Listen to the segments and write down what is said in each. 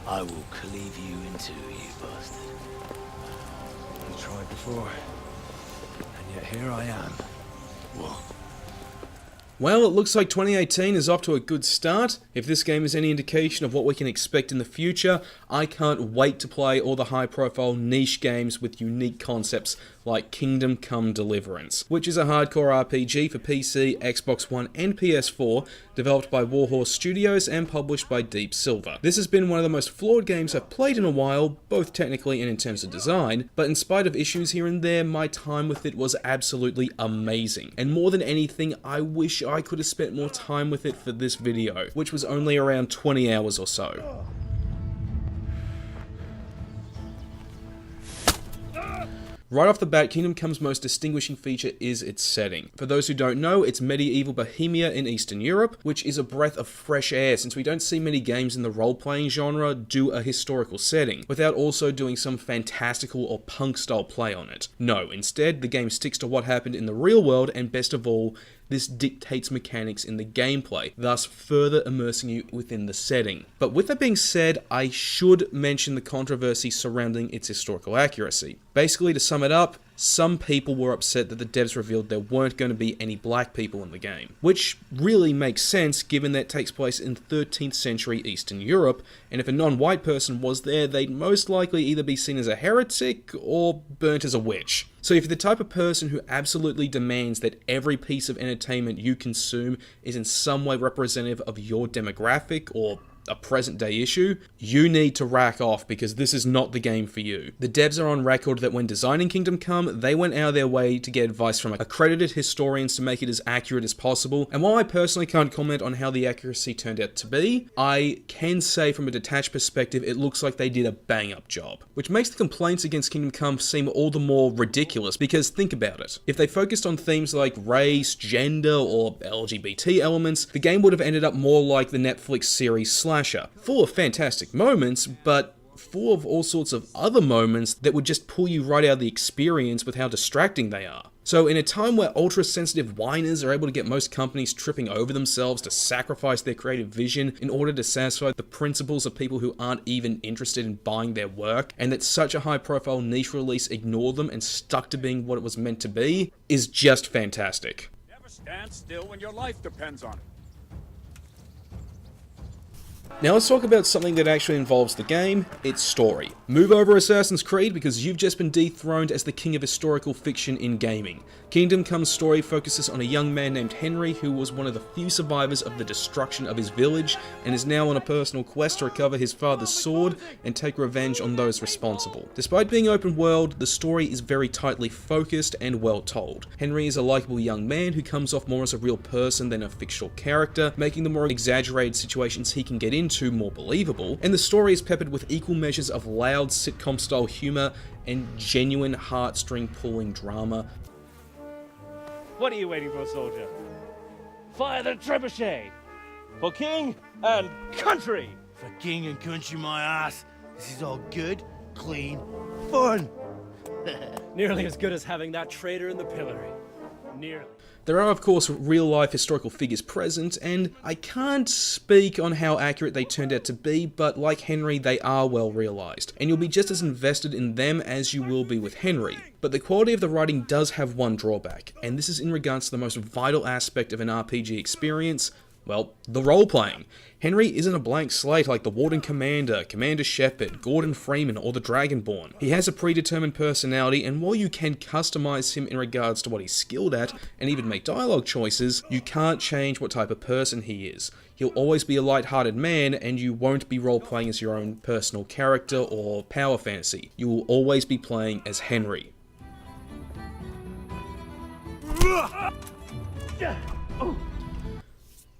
I will cleave you in two, you bastard. I tried before, and yet here I am. What? Well, it looks like 2018 is off to a good start. If this game is any indication of what we can expect in the future, I can't wait to play all the high-profile niche games with unique concepts like Kingdom Come Deliverance, which is a hardcore RPG for PC, Xbox One, and PS4, developed by Warhorse Studios and published by Deep Silver. This has been one of the most flawed games I've played in a while, both technically and in terms of design, but in spite of issues here and there, my time with it was absolutely amazing. And more than anything, I wish I could have spent more time with it for this video, which was only around 20 hours or so. Right off the bat, Kingdom Come's most distinguishing feature is its setting. For those who don't know, it's medieval Bohemia in Eastern Europe, which is a breath of fresh air since we don't see many games in the role-playing genre do a historical setting, without also doing some fantastical or punk-style play on it. No, instead, the game sticks to what happened in the real world, and best of all, this dictates mechanics in the gameplay, thus further immersing you within the setting. But with that being said, I should mention the controversy surrounding its historical accuracy. Basically, to sum it up, some people were upset that the devs revealed there weren't going to be any black people in the game, which really makes sense given that it takes place in 13th century Eastern Europe, and if a non-white person was there, they'd most likely either be seen as a heretic or burnt as a witch. So if you're the type of person who absolutely demands that every piece of entertainment you consume is in some way representative of your demographic or a present day issue, you need to rack off because this is not the game for you. The devs are on record that when designing Kingdom Come, they went out of their way to get advice from accredited historians to make it as accurate as possible, and while I personally can't comment on how the accuracy turned out to be, I can say from a detached perspective it looks like they did a bang up job. Which makes the complaints against Kingdom Come seem all the more ridiculous because think about it. If they focused on themes like race, gender, or LGBT elements, the game would have ended up more like the Netflix series Slasher, full of fantastic moments, but full of all sorts of other moments that would just pull you right out of the experience with how distracting they are. So in a time where ultra-sensitive whiners are able to get most companies tripping over themselves to sacrifice their creative vision in order to satisfy the principles of people who aren't even interested in buying their work, and that such a high-profile niche release ignored them and stuck to being what it was meant to be, is just fantastic. Never stand still when your life depends on it. Now let's talk about something that actually involves the game, its story. Move over Assassin's Creed because you've just been dethroned as the king of historical fiction in gaming. Kingdom Come's story focuses on a young man named Henry who was one of the few survivors of the destruction of his village and is now on a personal quest to recover his father's sword and take revenge on those responsible. Despite being open world, the story is very tightly focused and well told. Henry is a likable young man who comes off more as a real person than a fictional character, making the more exaggerated situations he can get into more believable, and the story is peppered with equal measures of loud sitcom style humor and genuine heartstring pulling drama. What are you waiting for, soldier? Fire the trebuchet! For king and country! For king and country, my ass. This is all good, clean, fun. Nearly as good as having that traitor in the pillory. Nearly. There are of course real-life historical figures present, and I can't speak on how accurate they turned out to be, but like Henry, they are well realised, and you'll be just as invested in them as you will be with Henry. But the quality of the writing does have one drawback, and this is in regards to the most vital aspect of an RPG experience, well, the role-playing. Henry isn't a blank slate like the Warden Commander, Commander Shepard, Gordon Freeman, or the Dragonborn. He has a predetermined personality, and while you can customize him in regards to what he's skilled at, and even make dialogue choices, you can't change what type of person he is. He'll always be a light-hearted man, and you won't be role-playing as your own personal character or power fantasy. You will always be playing as Henry.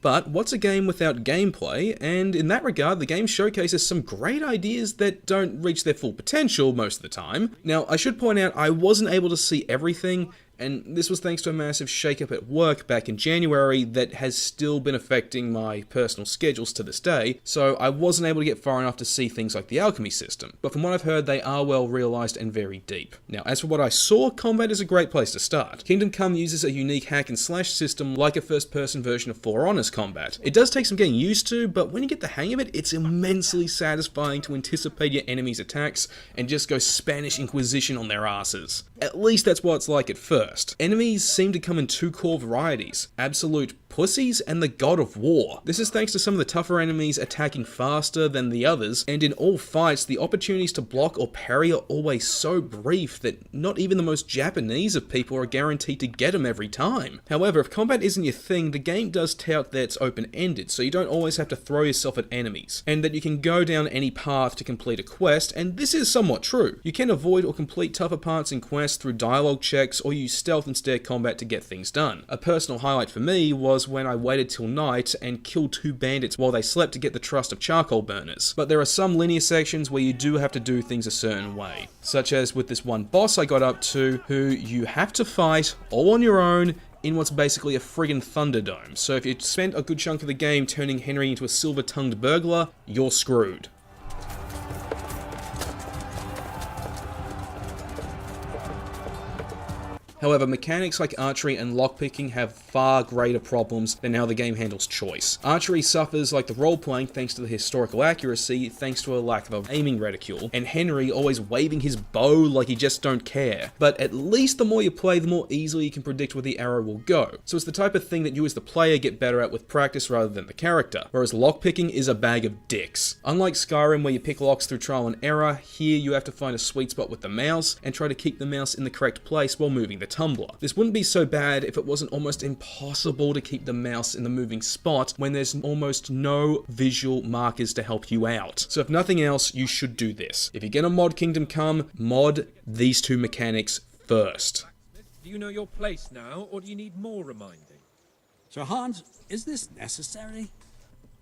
But what's a game without gameplay? And in that regard, the game showcases some great ideas that don't reach their full potential most of the time. Now, I should point out I wasn't able to see everything, And this was thanks to a massive shake-up at work back in January that has still been affecting my personal schedules to this day, so I wasn't able to get far enough to see things like the alchemy system. But from what I've heard, they are well realised and very deep. Now, as for what I saw, combat is a great place to start. Kingdom Come uses a unique hack and slash system like a first-person version of For Honor's combat. It does take some getting used to, but when you get the hang of it, it's immensely satisfying to anticipate your enemy's attacks and just go Spanish Inquisition on their asses. At least that's what it's like at first. Enemies seem to come in two core varieties: absolute pussies and the God of War. This is thanks to some of the tougher enemies attacking faster than the others, and in all fights, the opportunities to block or parry are always so brief that not even the most Japanese of people are guaranteed to get them every time. However, if combat isn't your thing, the game does tout that it's open-ended, so you don't always have to throw yourself at enemies, and that you can go down any path to complete a quest, and this is somewhat true. You can avoid or complete tougher parts in quests through dialogue checks or use stealth and stair combat to get things done. A personal highlight for me was when I waited till night and killed 2 bandits while they slept to get the trust of charcoal burners. But there are some linear sections where you do have to do things a certain way, such as with this one boss I got up to, who you have to fight all on your own in what's basically a friggin' Thunderdome. So if you spent a good chunk of the game turning Henry into a silver-tongued burglar, you're screwed. However, mechanics like archery and lockpicking have far greater problems than how the game handles choice. Archery suffers like the role-playing thanks to the historical accuracy, thanks to a lack of aiming reticule, and Henry always waving his bow like he just don't care. But at least the more you play, the more easily you can predict where the arrow will go. So it's the type of thing that you as the player get better at with practice rather than the character, whereas lockpicking is a bag of dicks. Unlike Skyrim where you pick locks through trial and error, here you have to find a sweet spot with the mouse and try to keep the mouse in the correct place while moving the tumbler. This wouldn't be so bad if it wasn't almost impossible to keep the mouse in the moving spot when there's almost no visual markers to help you out. So if nothing else, you should do this. If you're gonna mod Kingdom Come, mod these 2 mechanics first. Do you know your place now, or do you need more reminding? So Hans, is this necessary?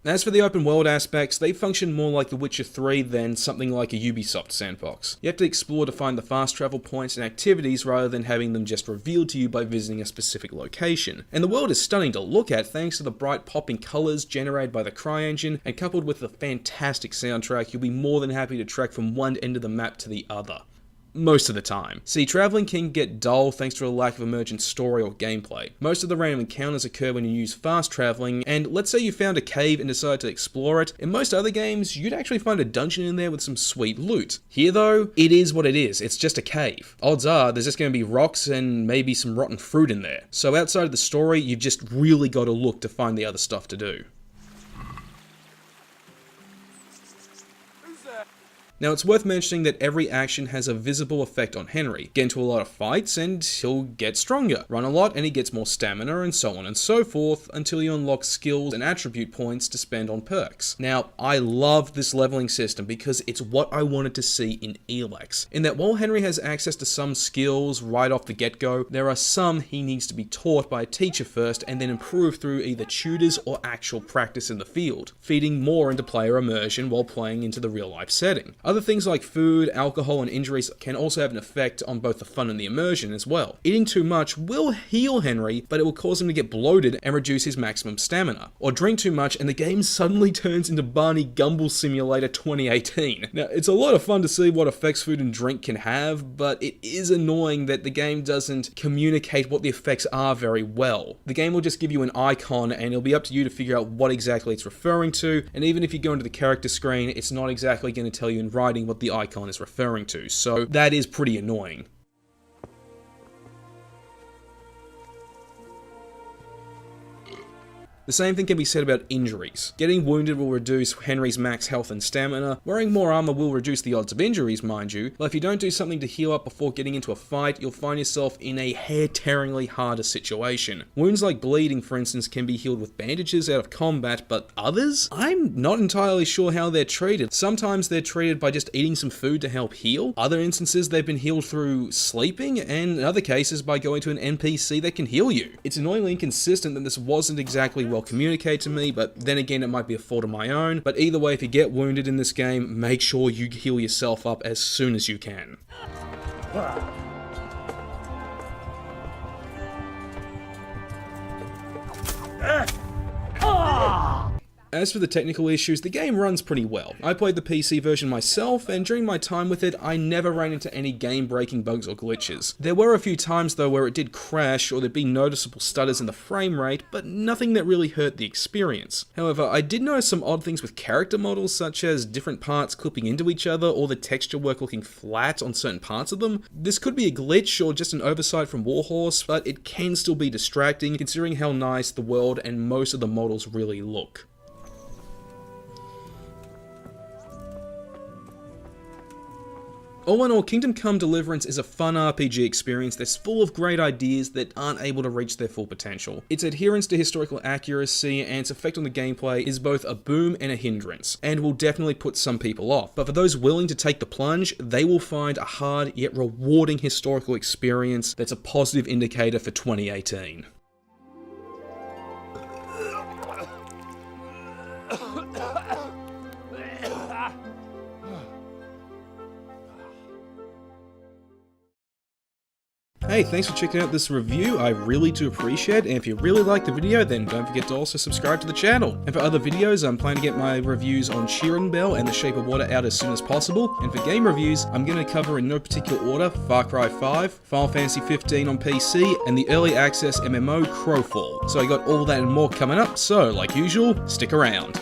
As for the open world aspects, they function more like The Witcher 3 than something like a Ubisoft sandbox. You have to explore to find the fast travel points and activities rather than having them just revealed to you by visiting a specific location. And the world is stunning to look at thanks to the bright popping colours generated by the CryEngine, and coupled with the fantastic soundtrack, you'll be more than happy to trek from one end of the map to the other. Most of the time. See, traveling can get dull thanks to a lack of emergent story or gameplay. Most of the random encounters occur when you use fast traveling, and let's say you found a cave and decided to explore it. In most other games, you'd actually find a dungeon in there with some sweet loot. Here though, it is what it is. It's just a cave. Odds are there's just going to be rocks and maybe some rotten fruit in there. So outside of the story, you've just really got to look to find the other stuff to do. Now, it's worth mentioning that every action has a visible effect on Henry. Get into a lot of fights and he'll get stronger. Run a lot and he gets more stamina, and so on and so forth, until you unlock skills and attribute points to spend on perks. Now, I love this leveling system because it's what I wanted to see in Elex. In that while Henry has access to some skills right off the get-go, there are some he needs to be taught by a teacher first and then improve through either tutors or actual practice in the field, feeding more into player immersion while playing into the real-life setting. Other things like food, alcohol, and injuries can also have an effect on both the fun and the immersion as well. Eating too much will heal Henry, but it will cause him to get bloated and reduce his maximum stamina. Or drink too much and the game suddenly turns into Barney Gumble Simulator 2018. Now, it's a lot of fun to see what effects food and drink can have, but it is annoying that the game doesn't communicate what the effects are very well. The game will just give you an icon and it'll be up to you to figure out what exactly it's referring to, and even if you go into the character screen, it's not exactly going to tell you in writing what the icon is referring to, so that is pretty annoying. The same thing can be said about injuries. Getting wounded will reduce Henry's max health and stamina. Wearing more armor will reduce the odds of injuries, mind you, but if you don't do something to heal up before getting into a fight, you'll find yourself in a hair-tearingly harder situation. Wounds like bleeding, for instance, can be healed with bandages out of combat, but others? I'm not entirely sure how they're treated. Sometimes they're treated by just eating some food to help heal. Other instances, they've been healed through sleeping, and in other cases by going to an NPC that can heal you. It's annoyingly inconsistent that this wasn't exactly well communicated to me, but then again it might be a fault of my own. But either way, if you get wounded in this game, make sure you heal yourself up as soon as you can. As for the technical issues, the game runs pretty well. I played the PC version myself, and during my time with it, I never ran into any game-breaking bugs or glitches. There were a few times though where it did crash or there'd be noticeable stutters in the frame rate, but nothing that really hurt the experience. However, I did notice some odd things with character models, such as different parts clipping into each other or the texture work looking flat on certain parts of them. This could be a glitch or just an oversight from Warhorse, but it can still be distracting considering how nice the world and most of the models really look. All in all, Kingdom Come Deliverance is a fun RPG experience that's full of great ideas that aren't able to reach their full potential. Its adherence to historical accuracy and its effect on the gameplay is both a boom and a hindrance, and will definitely put some people off. But for those willing to take the plunge, they will find a hard yet rewarding historical experience that's a positive indicator for 2018. Hey, thanks for checking out this review, I really do appreciate it, and if you really liked the video, then don't forget to also subscribe to the channel. And for other videos, I'm planning to get my reviews on Sheeran Bell and The Shape of Water out as soon as possible, and for game reviews, I'm going to cover in no particular order Far Cry 5, Final Fantasy 15 on PC, and the early access MMO Crowfall. So I got all that and more coming up, so like usual, stick around.